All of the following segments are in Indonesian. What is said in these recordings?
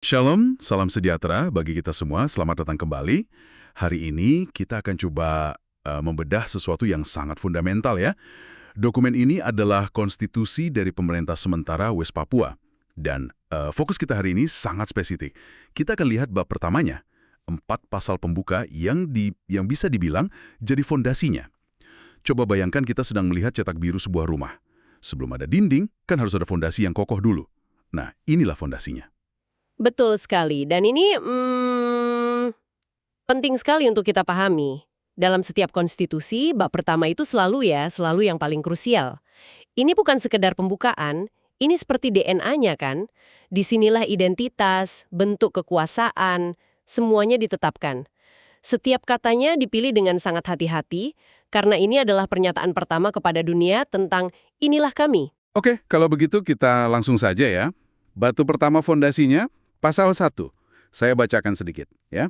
Shalom, salam sejahtera bagi kita semua. Selamat datang kembali. Hari ini kita akan coba membedah sesuatu yang sangat fundamental ya. Dokumen ini adalah konstitusi dari pemerintah sementara West Papua. Dan fokus kita hari ini sangat spesifik. Kita akan lihat bab pertamanya, 4 pasal pembuka yang bisa dibilang jadi fondasinya. Coba bayangkan kita sedang melihat cetak biru sebuah rumah. Sebelum ada dinding, kan harus ada fondasi yang kokoh dulu. Nah, inilah fondasinya. Betul sekali, dan ini penting sekali untuk kita pahami. Dalam setiap konstitusi, bab pertama itu selalu yang paling krusial. Ini bukan sekedar pembukaan, ini seperti DNA-nya kan. Disinilah identitas, bentuk kekuasaan, semuanya ditetapkan. Setiap katanya dipilih dengan sangat hati-hati, karena ini adalah pernyataan pertama kepada dunia tentang inilah kami. Oke, kalau begitu kita langsung saja ya. Batu pertama fondasinya, pasal 1. Saya bacakan sedikit ya.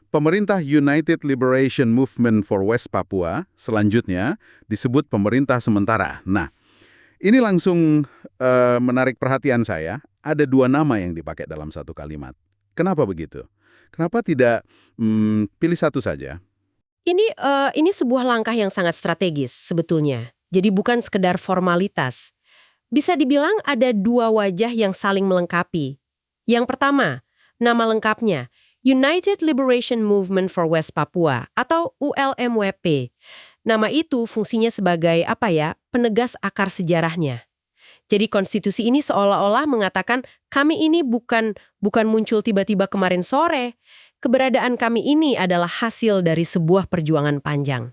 Pemerintah United Liberation Movement for West Papua selanjutnya disebut pemerintah sementara. Nah, ini langsung menarik perhatian saya. Ada 2 nama yang dipakai dalam satu kalimat. Kenapa begitu? Kenapa tidak pilih satu saja? Ini sebuah langkah yang sangat strategis sebetulnya. Jadi bukan sekedar formalitas. Bisa dibilang ada 2 wajah yang saling melengkapi. Yang pertama, nama lengkapnya United Liberation Movement for West Papua atau ULMWP. Nama itu fungsinya sebagai penegas akar sejarahnya. Jadi konstitusi ini seolah-olah mengatakan kami ini bukan muncul tiba-tiba kemarin sore. Keberadaan kami ini adalah hasil dari sebuah perjuangan panjang.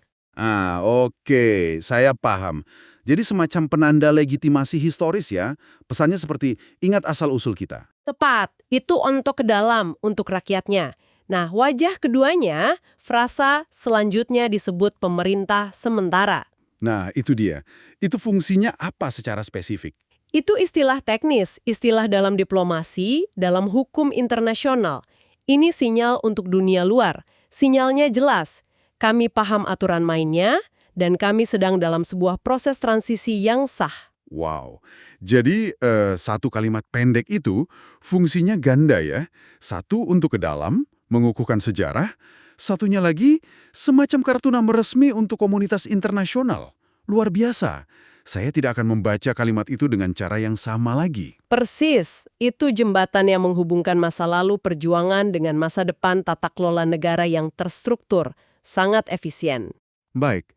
Oke, saya paham. Jadi semacam penanda legitimasi historis ya. Pesannya seperti ingat asal-usul kita. Tepat, itu ontok ke dalam untuk rakyatnya. Nah, wajah keduanya, frasa selanjutnya disebut pemerintah sementara. Nah, itu dia. Itu fungsinya apa secara spesifik? Itu istilah teknis, istilah dalam diplomasi, dalam hukum internasional. Ini sinyal untuk dunia luar. Sinyalnya jelas. Kami paham aturan mainnya, dan kami sedang dalam sebuah proses transisi yang sah. Wow, jadi satu kalimat pendek itu fungsinya ganda ya. Satu untuk ke dalam, mengukuhkan sejarah. Satunya lagi semacam kartu nama resmi untuk komunitas internasional. Luar biasa. Saya tidak akan membaca kalimat itu dengan cara yang sama lagi. Persis, itu jembatan yang menghubungkan masa lalu perjuangan dengan masa depan tata kelola negara yang terstruktur, sangat efisien. Baik,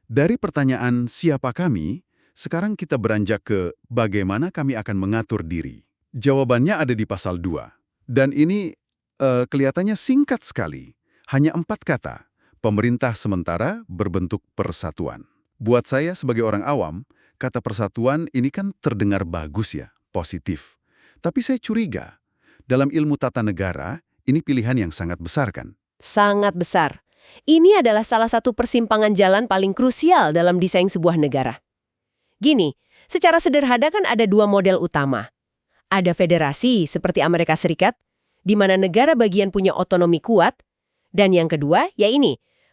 dari pertanyaan siapa kami, sekarang kita beranjak ke bagaimana kami akan mengatur diri. Jawabannya ada di pasal 2. Dan ini kelihatannya singkat sekali. Hanya 4 kata. Pemerintah sementara berbentuk persatuan. Buat saya sebagai orang awam, kata persatuan ini kan terdengar bagus ya, positif. Tapi saya curiga, dalam ilmu tata negara, ini pilihan yang sangat besar kan? Sangat besar. Ini adalah salah satu persimpangan jalan paling krusial dalam desain sebuah negara. Gini, secara sederhana kan ada 2 model utama. Ada federasi seperti Amerika Serikat, di mana negara bagian punya otonomi kuat, dan yang kedua,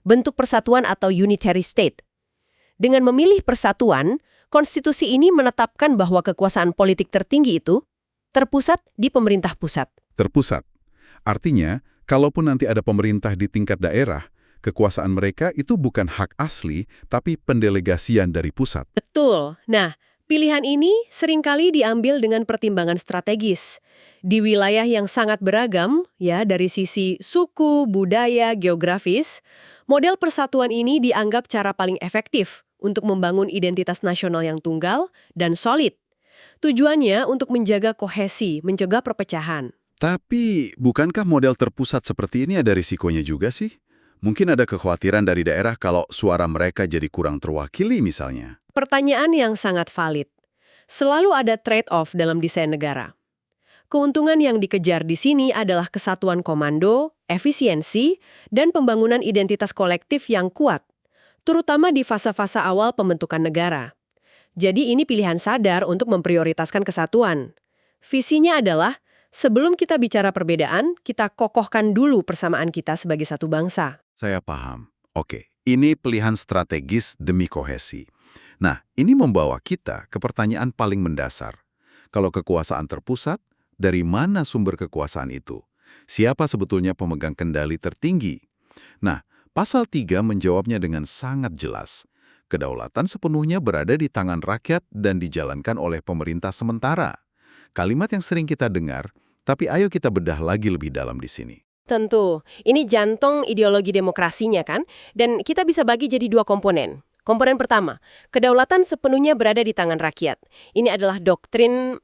bentuk persatuan atau unitary state. Dengan memilih persatuan, konstitusi ini menetapkan bahwa kekuasaan politik tertinggi itu terpusat di pemerintah pusat. Terpusat. Artinya, kalaupun nanti ada pemerintah di tingkat daerah, kekuasaan mereka itu bukan hak asli, tapi pendelegasian dari pusat. Betul. Nah, pilihan ini seringkali diambil dengan pertimbangan strategis. Di wilayah yang sangat beragam, dari sisi suku, budaya, geografis, model persatuan ini dianggap cara paling efektif untuk membangun identitas nasional yang tunggal dan solid. Tujuannya untuk menjaga kohesi, mencegah perpecahan. Tapi, bukankah model terpusat seperti ini ada risikonya juga sih? Mungkin ada kekhawatiran dari daerah kalau suara mereka jadi kurang terwakili misalnya. Pertanyaan yang sangat valid. Selalu ada trade-off dalam desain negara. Keuntungan yang dikejar di sini adalah kesatuan komando, efisiensi, dan pembangunan identitas kolektif yang kuat, terutama di fase-fase awal pembentukan negara. Jadi ini pilihan sadar untuk memprioritaskan kesatuan. Visinya adalah, sebelum kita bicara perbedaan, kita kokohkan dulu persamaan kita sebagai satu bangsa. Saya paham. Oke, ini pilihan strategis demi kohesi. Nah, ini membawa kita ke pertanyaan paling mendasar. Kalau kekuasaan terpusat, dari mana sumber kekuasaan itu? Siapa sebetulnya pemegang kendali tertinggi? Nah, pasal 3 menjawabnya dengan sangat jelas. Kedaulatan sepenuhnya berada di tangan rakyat dan dijalankan oleh pemerintah sementara. Kalimat yang sering kita dengar, tapi ayo kita bedah lagi lebih dalam di sini. Tentu, ini jantung ideologi demokrasinya kan? Dan kita bisa bagi jadi dua komponen. Komponen pertama, kedaulatan sepenuhnya berada di tangan rakyat. Ini adalah doktrin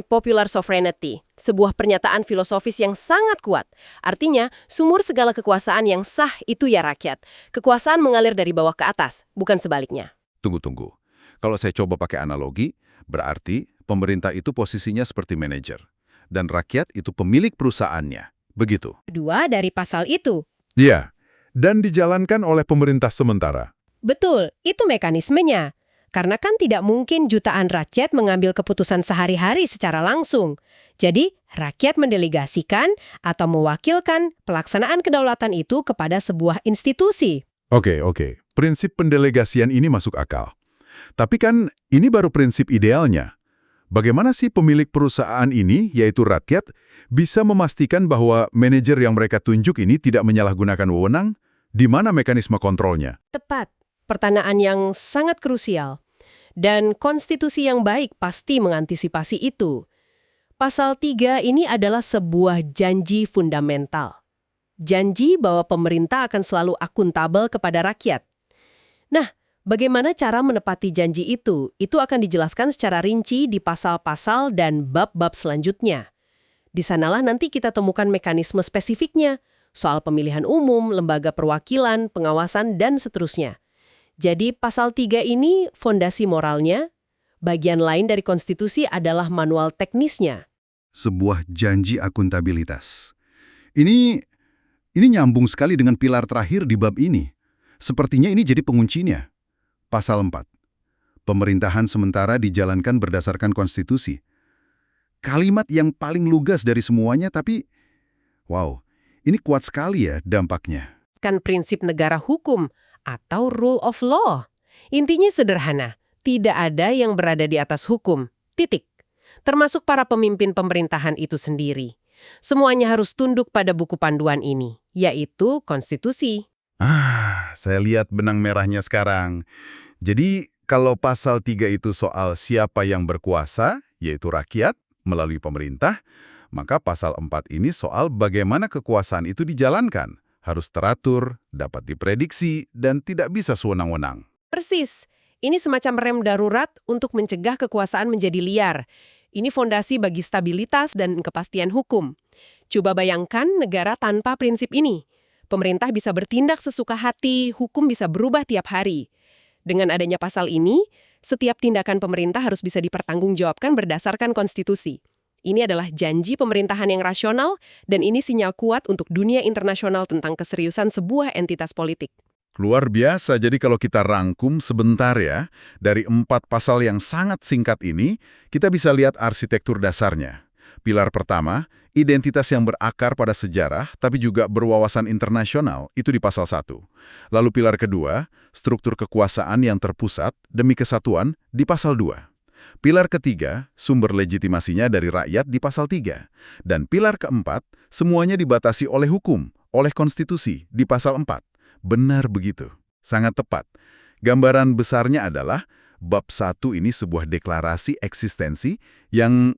popular sovereignty, sebuah pernyataan filosofis yang sangat kuat. Artinya, sumur segala kekuasaan yang sah itu ya rakyat. Kekuasaan mengalir dari bawah ke atas, bukan sebaliknya. Tunggu. Kalau saya coba pakai analogi, berarti pemerintah itu posisinya seperti manajer. Dan rakyat itu pemilik perusahaannya. Begitu. Kedua dari pasal itu. Iya, dan dijalankan oleh pemerintah sementara. Betul, itu mekanismenya. Karena kan tidak mungkin jutaan rakyat mengambil keputusan sehari-hari secara langsung. Jadi, rakyat mendelegasikan atau mewakilkan pelaksanaan kedaulatan itu kepada sebuah institusi. Oke. Prinsip pendelegasian ini masuk akal. Tapi kan ini baru prinsip idealnya. Bagaimana sih pemilik perusahaan ini, yaitu rakyat, bisa memastikan bahwa manajer yang mereka tunjuk ini tidak menyalahgunakan wewenang? Di mana mekanisme kontrolnya? Tepat. Pertanyaan yang sangat krusial. Dan konstitusi yang baik pasti mengantisipasi itu. Pasal 3 ini adalah sebuah janji fundamental. Janji bahwa pemerintah akan selalu akuntabel kepada rakyat. Nah, bagaimana cara menepati janji itu? Itu akan dijelaskan secara rinci di pasal-pasal dan bab-bab selanjutnya. Di sanalah nanti kita temukan mekanisme spesifiknya, soal pemilihan umum, lembaga perwakilan, pengawasan, dan seterusnya. Jadi pasal 3 ini fondasi moralnya, bagian lain dari konstitusi adalah manual teknisnya. Sebuah janji akuntabilitas. Ini nyambung sekali dengan pilar terakhir di bab ini. Sepertinya ini jadi penguncinya. Pasal 4. Pemerintahan sementara dijalankan berdasarkan konstitusi. Kalimat yang paling lugas dari semuanya, tapi wow, ini kuat sekali ya dampaknya. Kan prinsip negara hukum atau rule of law. Intinya sederhana, tidak ada yang berada di atas hukum. Titik. Termasuk para pemimpin pemerintahan itu sendiri. Semuanya harus tunduk pada buku panduan ini, yaitu konstitusi. Saya lihat benang merahnya sekarang. Jadi, kalau pasal 3 itu soal siapa yang berkuasa, yaitu rakyat, melalui pemerintah, maka pasal 4 ini soal bagaimana kekuasaan itu dijalankan. Harus teratur, dapat diprediksi, dan tidak bisa sewenang-wenang. Persis. Ini semacam rem darurat untuk mencegah kekuasaan menjadi liar. Ini fondasi bagi stabilitas dan kepastian hukum. Coba bayangkan negara tanpa prinsip ini. Pemerintah bisa bertindak sesuka hati, hukum bisa berubah tiap hari. Dengan adanya pasal ini, setiap tindakan pemerintah harus bisa dipertanggungjawabkan berdasarkan konstitusi. Ini adalah janji pemerintahan yang rasional, dan ini sinyal kuat untuk dunia internasional tentang keseriusan sebuah entitas politik. Luar biasa, jadi kalau kita rangkum sebentar ya, dari 4 pasal yang sangat singkat ini, kita bisa lihat arsitektur dasarnya. Pilar pertama, identitas yang berakar pada sejarah, tapi juga berwawasan internasional, itu di pasal 1. Lalu pilar kedua, struktur kekuasaan yang terpusat demi kesatuan, di pasal 2. Pilar ketiga, sumber legitimasinya dari rakyat di pasal 3. Dan pilar keempat, semuanya dibatasi oleh hukum, oleh konstitusi di pasal 4. Benar begitu. Sangat tepat. Gambaran besarnya adalah bab 1 ini sebuah deklarasi eksistensi yang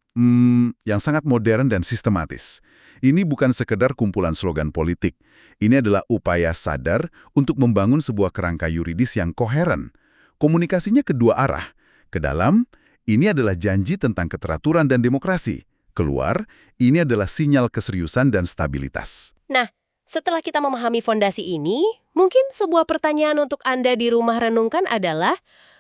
sangat modern dan sistematis. Ini bukan sekedar kumpulan slogan politik. Ini adalah upaya sadar untuk membangun sebuah kerangka yuridis yang koheren. Komunikasinya kedua arah. Ke dalam, ini adalah janji tentang keteraturan dan demokrasi. Keluar, ini adalah sinyal keseriusan dan stabilitas. Nah, setelah kita memahami fondasi ini, mungkin sebuah pertanyaan untuk Anda di rumah renungkan adalah,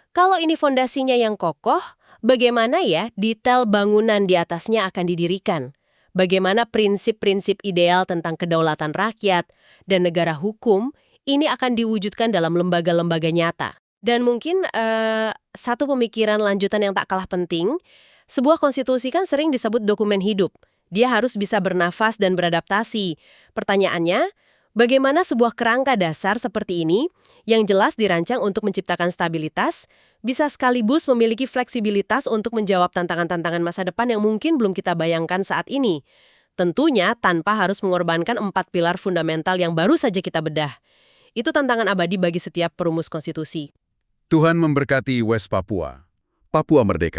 kalau ini fondasinya yang kokoh, bagaimana ya detail bangunan di atasnya akan didirikan? Bagaimana prinsip-prinsip ideal tentang kedaulatan rakyat dan negara hukum ini akan diwujudkan dalam lembaga-lembaga nyata? Dan mungkin satu pemikiran lanjutan yang tak kalah penting, sebuah konstitusi kan sering disebut dokumen hidup. Dia harus bisa bernafas dan beradaptasi. Pertanyaannya, Bagaimana sebuah kerangka dasar seperti ini, yang jelas dirancang untuk menciptakan stabilitas, bisa sekaligus memiliki fleksibilitas untuk menjawab tantangan-tantangan masa depan yang mungkin belum kita bayangkan saat ini. Tentunya tanpa harus mengorbankan 4 pilar fundamental yang baru saja kita bedah. Itu tantangan abadi bagi setiap perumus konstitusi. Tuhan memberkati West Papua. Papua Merdeka.